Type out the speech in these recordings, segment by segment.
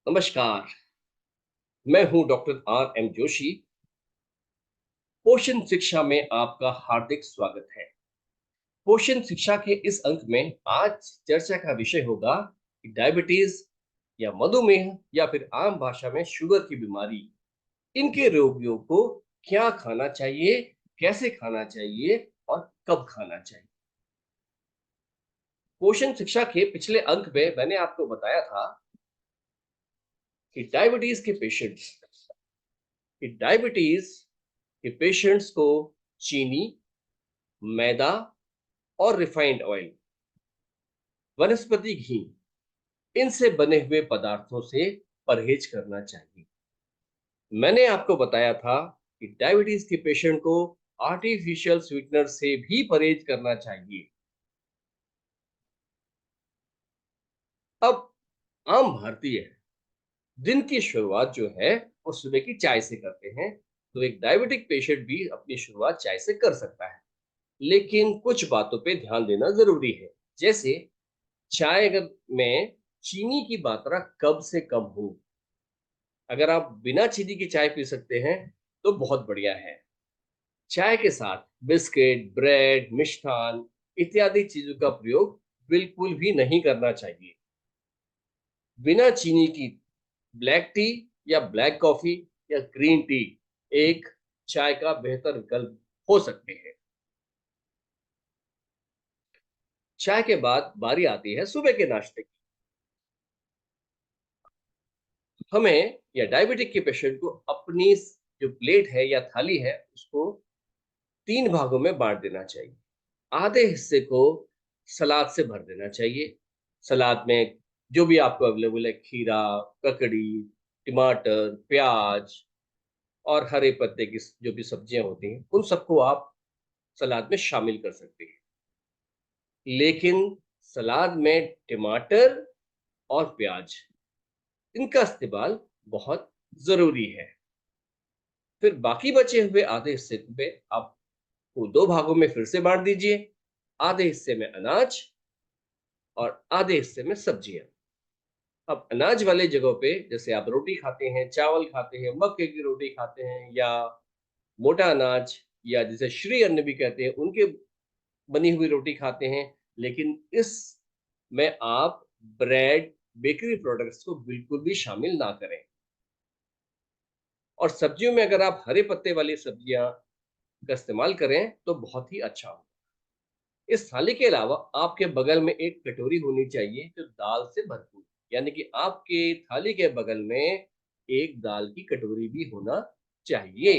नमस्कार। मैं हूं डॉक्टर आर एम जोशी। पोषण शिक्षा में आपका हार्दिक स्वागत है। पोषण शिक्षा के इस अंक में आज चर्चा का विषय होगा कि डायबिटीज या मधुमेह या फिर आम भाषा में शुगर की बीमारी, इनके रोगियों को क्या खाना चाहिए, कैसे खाना चाहिए और कब खाना चाहिए। पोषण शिक्षा के पिछले अंक में मैंने आपको बताया था कि डायबिटीज के पेशेंट्स को चीनी, मैदा और रिफाइंड ऑयल, वनस्पति घी, इनसे बने हुए पदार्थों से परहेज करना चाहिए। मैंने आपको बताया था कि डायबिटीज के पेशेंट को आर्टिफिशियल स्वीटनर से भी परहेज करना चाहिए। अब आम भारतीय दिन की शुरुआत जो है वो सुबह की चाय से करते हैं, तो एक डायबिटिक पेशेंट भी अपनी शुरुआत चाय से कर सकता है। लेकिन कुछ बातों पे ध्यान देना जरूरी है, जैसे चाय अगर में चीनी की मात्रा कम से कम हो। अगर आप बिना चीनी की चाय पी सकते हैं तो बहुत बढ़िया है। चाय के साथ बिस्किट, ब्रेड, मिष्ठान इत्यादि चीजों का प्रयोग बिल्कुल भी नहीं करना चाहिए। बिना चीनी की ब्लैक टी या ब्लैक कॉफी या ग्रीन टी एक चाय का बेहतर विकल्प हो सकते हैं। चाय के बाद बारी आती है सुबह के नाश्ते की। हमें या डायबिटिक के पेशेंट को अपनी जो प्लेट है या थाली है उसको 3 भागों में बाँट देना चाहिए। आधे हिस्से को सलाद से भर देना चाहिए। सलाद में जो भी आपको अवेलेबल है, खीरा, ककड़ी, टमाटर, प्याज और हरे पत्ते की जो भी सब्जियाँ होती हैं, उन सबको आप सलाद में शामिल कर सकते हैं। लेकिन सलाद में टमाटर और प्याज, इनका इस्तेमाल बहुत ज़रूरी है। फिर बाकी बचे हुए आधे हिस्से में आप को 2 भागों में फिर से बाँट दीजिए। आधे हिस्से में अनाज और आधे हिस्से में सब्जियाँ। अब अनाज वाले जगहों पे जैसे आप रोटी खाते हैं, चावल खाते हैं, मक्के की रोटी खाते हैं या मोटा अनाज या जिसे श्री अन्न भी कहते हैं, उनके बनी हुई रोटी खाते हैं। लेकिन इसमें आप ब्रेड, बेकरी प्रोडक्ट्स को बिल्कुल भी शामिल ना करें। और सब्जियों में अगर आप हरे पत्ते वाली सब्जियाँ का इस्तेमाल करें, तो बहुत ही अच्छा हो। इस थाली के अलावा आपके बगल में एक कटोरी होनी चाहिए जो दाल से भरपूर, यानी कि आपके थाली के बगल में एक दाल की कटोरी भी होना चाहिए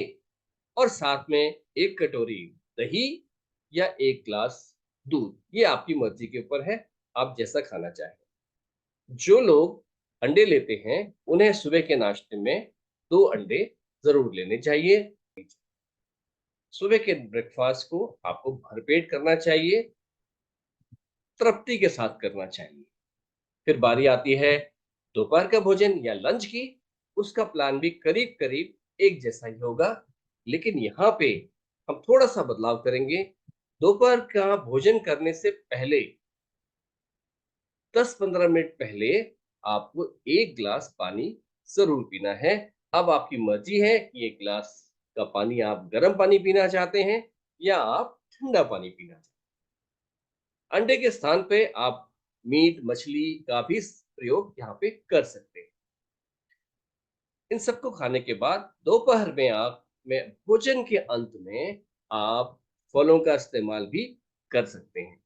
और साथ में एक कटोरी दही या एक ग्लास दूध। ये आपकी मर्जी के ऊपर है, आप जैसा खाना चाहें। जो लोग अंडे लेते हैं उन्हें सुबह के नाश्ते में 2 अंडे जरूर लेने चाहिए। सुबह के ब्रेकफास्ट को आपको भरपेट करना चाहिए, तृप्ति के साथ करना चाहिए। फिर बारी आती है दोपहर का भोजन या लंच की। उसका प्लान भी करीब-करीब एक जैसा ही होगा, लेकिन यहाँ पे हम थोड़ा-सा बदलाव करेंगे। दोपहर का भोजन करने से पहले 10-15 मिनट पहले आपको 1 ग्लास पानी ज़रूर पीना है। अब आपकी मर्ज़ी है कि 1 ग्लास का पानी आप गर्म पानी पीना चाहते हैं या आप ठंडा पानी पीना चाहते हैं। अंडे के स्थान पे आप मीट, मछली का भी प्रयोग यहाँ पे कर सकते हैं। इन सबको खाने के बाद दोपहर में आप में भोजन के अंत में आप फलों का इस्तेमाल भी कर सकते हैं।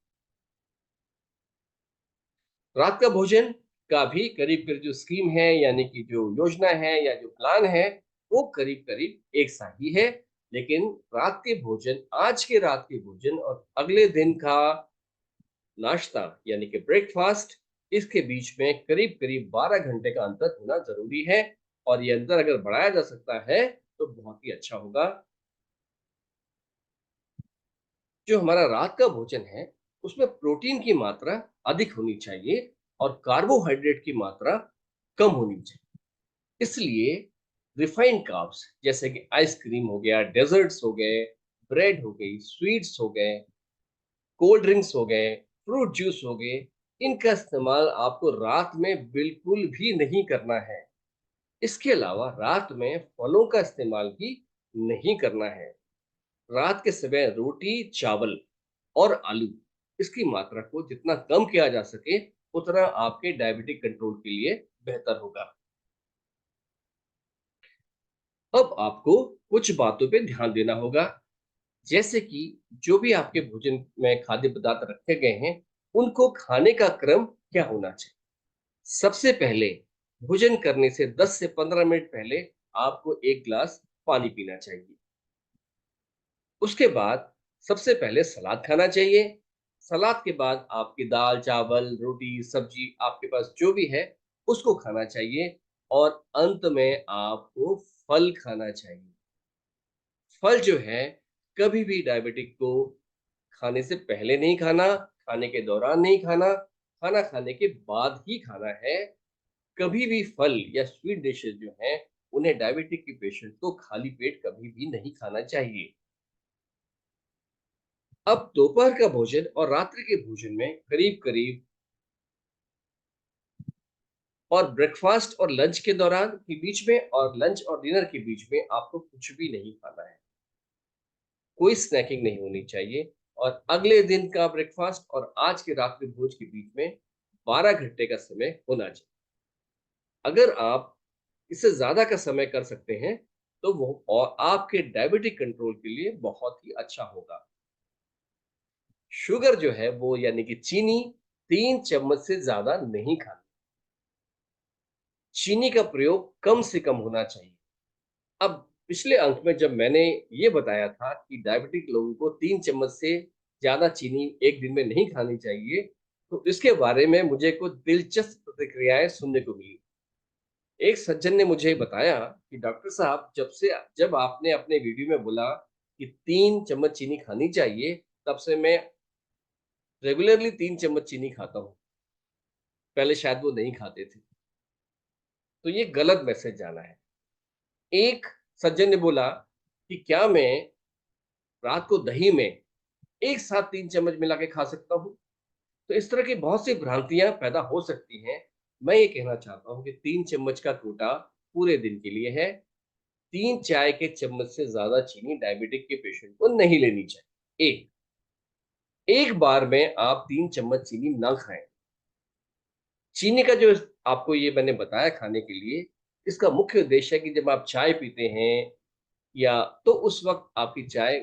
रात का भोजन का भी करीब-करीब जो स्कीम है, यानी कि जो योजना है या जो प्लान है, वो करीब-करीब एक सा ही है। लेकिन रात के भोजन, आज के रात के भोजन और अगले दिन का नाश्ता यानी कि ब्रेकफास्ट, इसके बीच में करीब-करीब 12 घंटे का अंतर होना ज़रूरी है और ये अंतर अगर बढ़ाया जा सकता है, तो बहुत ही अच्छा होगा। जो हमारा रात का भोजन है, उसमें प्रोटीन की मात्रा अधिक होनी चाहिए और कार्बोहाइड्रेट की मात्रा कम होनी चाहिए। इसलिए रिफाइंड कार्ब्स जैसे कि आइसक्रीम हो गया, डेजर्ट्स हो गए, ब्रेड हो गई, स्वीट्स हो गए, कोल्ड ड्रिंक्स हो गए, फ्रूट जूस हो गए, इनका इस्तेमाल आपको रात में बिल्कुल भी नहीं करना है। इसके अलावा रात में फलों का इस्तेमाल भी नहीं करना है। रात के समय रोटी, चावल और आलू, इसकी मात्रा को जितना कम किया जा सके, उतना आपके डायबिटिक कंट्रोल के लिए बेहतर होगा। अब आपको कुछ बातों पे ध्यान देना होगा, जैसे कि जो भी आपके भोजन में खाद्य पदार्थ रखे गए हैं, उनको खाने का क्रम क्या होना चाहिए। सबसे पहले भोजन करने से 10 से 15 मिनट पहले आपको 1 ग्लास पानी पीना चाहिए। उसके बाद सबसे पहले सलाद खाना चाहिए। सलाद के बाद आपकी दाल, चावल, रोटी, सब्जी आपके पास जो भी है, उसको खाना चाहिए और अंत में आपको फल खाना चाहिए। फल जो है, कभी भी डायबिटिक को खाने से पहले नहीं खाना, खाने के दौरान नहीं खाना, खाना खाने के बाद ही खाना है। कभी भी फल या स्वीट डिशेज़ जो हैं, उन्हें डायबिटिक के पेशेंट को खाली पेट कभी भी नहीं खाना चाहिए। अब दोपहर का भोजन और रात्रि के भोजन में करीब-करीब और ब्रेकफ़ास्ट और लंच के दौरान के बीच में और लंच और डिनर के बीच में आपको कुछ भी नहीं खाना है। कोई स्नैकिंग नहीं होनी चाहिए और अगले दिन का ब्रेकफ़ास्ट और आज के रात्रि भोज के बीच में 12 घंटे का समय होना चाहिए। अगर आप इससे ज़्यादा का समय कर सकते हैं, तो वो और आपके डायबिटिक कंट्रोल के लिए बहुत ही अच्छा होगा। शुगर जो है वो यानी कि चीनी 3 चम्मच से ज़्यादा नहीं खानी। चीनी का प्रयोग कम से कम होना चाहिए। अब पिछले अंक में जब मैंने ये बताया था कि डायबिटिक लोगों को 3 चम्मच से ज़्यादा चीनी एक दिन में नहीं खानी चाहिए, तो इसके बारे में मुझे कुछ दिलचस्प प्रतिक्रियाएँ सुनने को मिली। एक सज्जन ने मुझे बताया कि डॉक्टर साहब, जब आपने अपने वीडियो में बोला कि 3 चम्मच चीनी खानी चाहिए, तब से मैं रेगुलरली 3 चम्मच चीनी खाता हूँ। पहले शायद वो नहीं खाते थे। तो ये गलत मैसेज जाना है। एक सज्जन ने बोला कि क्या मैं रात को दही में एक साथ 3 चम्मच मिला के खा सकता हूँ? तो इस तरह की बहुत सी भ्रांतियाँ पैदा हो सकती हैं। मैं ये कहना चाहता हूँ कि 3 चम्मच का कोटा पूरे दिन के लिए है। 3 चाय के चम्मच से ज़्यादा चीनी डायबिटिक के पेशेंट को नहीं लेनी चाहिए। एक बार में आप 3 चम्मच चीनी ना खाएँ। चीनी का जो आपको ये मैंने बताया खाने के लिए, इसका मुख्य उद्देश्य है कि जब आप चाय पीते हैं या तो उस वक़्त आपकी चाय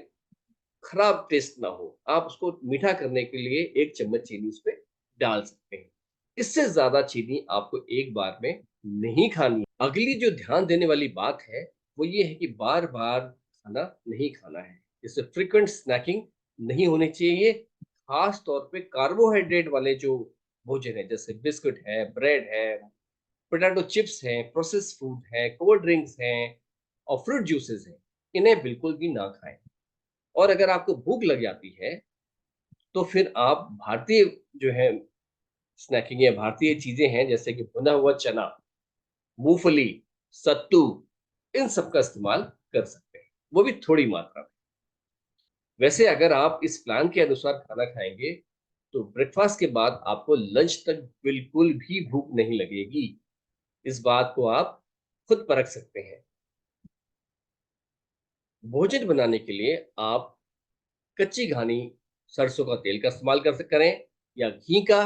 खराब टेस्ट ना हो। आप उसको मीठा करने के लिए 1 चम्मच चीनी उसपे डाल सकते हैं। इससे ज़्यादा चीनी आपको एक बार में नहीं खानी है। अगली जो ध्यान देने वाली बात है, वो ये है कि बार-बार खाना नहीं खाना है। जैसे फ्रीक्वेंट स्नैकिंग नहीं होनी चाहिए। ख़ास तौर पे कार्बोहाइड्रेट वाले जो भोजन है, जैसे बिस्कुट है, ब्रेड है, पोटैटो चिप्स हैं, प्रोसेस्ड फूड है, कोल्ड ड्रिंक्स हैं और फ्रूट जूसेस हैं, इन्हें बिल्कुल भी ना खाएँ। और अगर आपको भूख लग जाती है, तो फिर आप भारतीय जो है स्नैकिंग या भारतीय चीज़ें हैं, जैसे कि भुना हुआ चना, मूँगफली, सत्तू, इन सब का इस्तेमाल कर सकते हैं, वो भी थोड़ी मात्रा में। वैसे अगर आप इस प्लान के अनुसार खाना खाएँगे, तो ब्रेकफ़ास्ट के बाद आपको लंच तक बिल्कुल भी भूख नहीं लगेगी। इस बात को आप खुद परख सकते हैं। भोजन बनाने के लिए आप कच्ची घानी सरसों का तेल का इस्तेमाल करें या घी का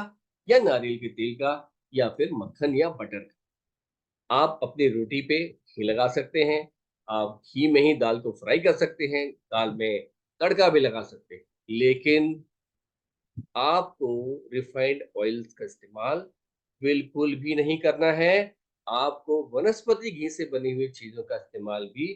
या नारियल के तेल का या फिर मक्खन या बटर का। आप अपनी रोटी पे घी लगा सकते हैं। आप घी में ही दाल को फ्राई कर सकते हैं, दाल में तड़का भी लगा सकते हैं, लेकिन आपको रिफाइंड ऑयल्स का इस्तेमाल बिल्कुल भी नहीं करना है। आपको वनस्पति घी से बनी हुई चीज़ों का इस्तेमाल भी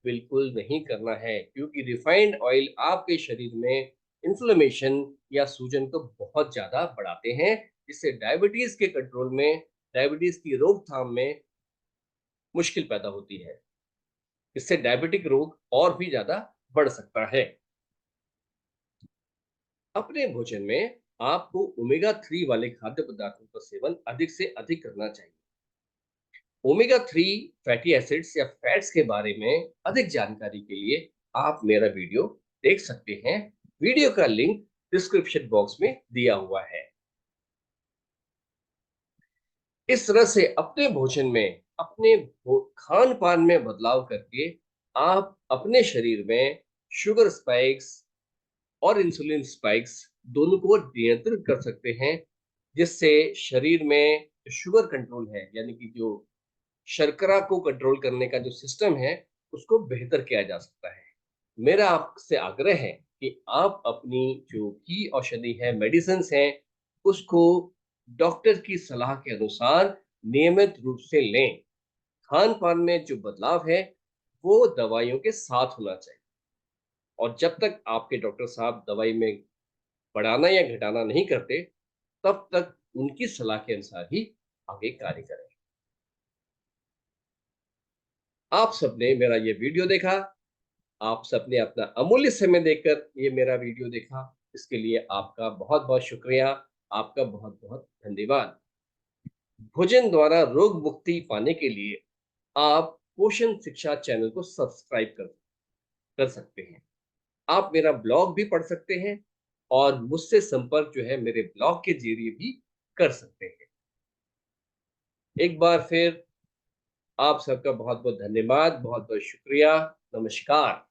बिल्कुल नहीं करना है, क्योंकि रिफाइंड ऑयल आपके शरीर में इन्फ्लेमेशन या सूजन को बहुत ज़्यादा बढ़ाते हैं, जिससे डायबिटीज़ के कंट्रोल में, डायबिटीज़ की रोकथाम में मुश्किल पैदा होती है। इससे डायबिटिक रोग और भी ज़्यादा बढ़ सकता है। अपने भोजन में आपको ओमेगा 3 वाले खाद्य पदार्थों का सेवन अधिक से अधिक करना चाहिए। ओमेगा 3 फैटी एसिड्स या फैट्स के बारे में अधिक जानकारी के लिए आप मेरा वीडियो देख सकते हैं। वीडियो का लिंक डिस्क्रिप्शन बॉक्स में दिया हुआ है। इस तरह से अपने भोजन में, अपने खान-पान में बदलाव करके आप अपने शरीर में शुगर स्पाइक्स और इंसुलिन स्पाइक्स दोनों को नियंत्रित कर सकते हैं, जिससे शरीर में शुगर कंट्रोल है, यानी कि जो शर्करा को कंट्रोल करने का जो सिस्टम है, उसको बेहतर किया जा सकता है। मेरा आपसे आग्रह है कि आप अपनी जो की औषधि है, मेडिसिन्स हैं, उसको डॉक्टर की सलाह के अनुसार नियमित रूप से लें। खान-पान में जो बदलाव है, वो दवाइयों के साथ होना चाहिए और जब तक आपके डॉक्टर साहब दवाई में बढ़ाना या घटाना नहीं करते, तब तक उनकी सलाह के अनुसार ही आगे कार्य करें। आप सबने मेरा ये वीडियो देखा, आप सबने अपना अमूल्य समय देकर ये मेरा वीडियो देखा, इसके लिए आपका बहुत-बहुत शुक्रिया, आपका बहुत-बहुत धन्यवाद। भोजन द्वारा रोग मुक्ति पाने के लिए आप पोषण शिक्षा चैनल को सब्सक्राइब कर सकते हैं। आप मेरा ब्लॉग भी पढ़ सकते हैं और मुझसे संपर्क जो है मेरे ब्लॉग के ज़रिए भी कर सकते हैं। एक बार फिर आप सबका बहुत-बहुत धन्यवाद, बहुत-बहुत शुक्रिया, नमस्कार।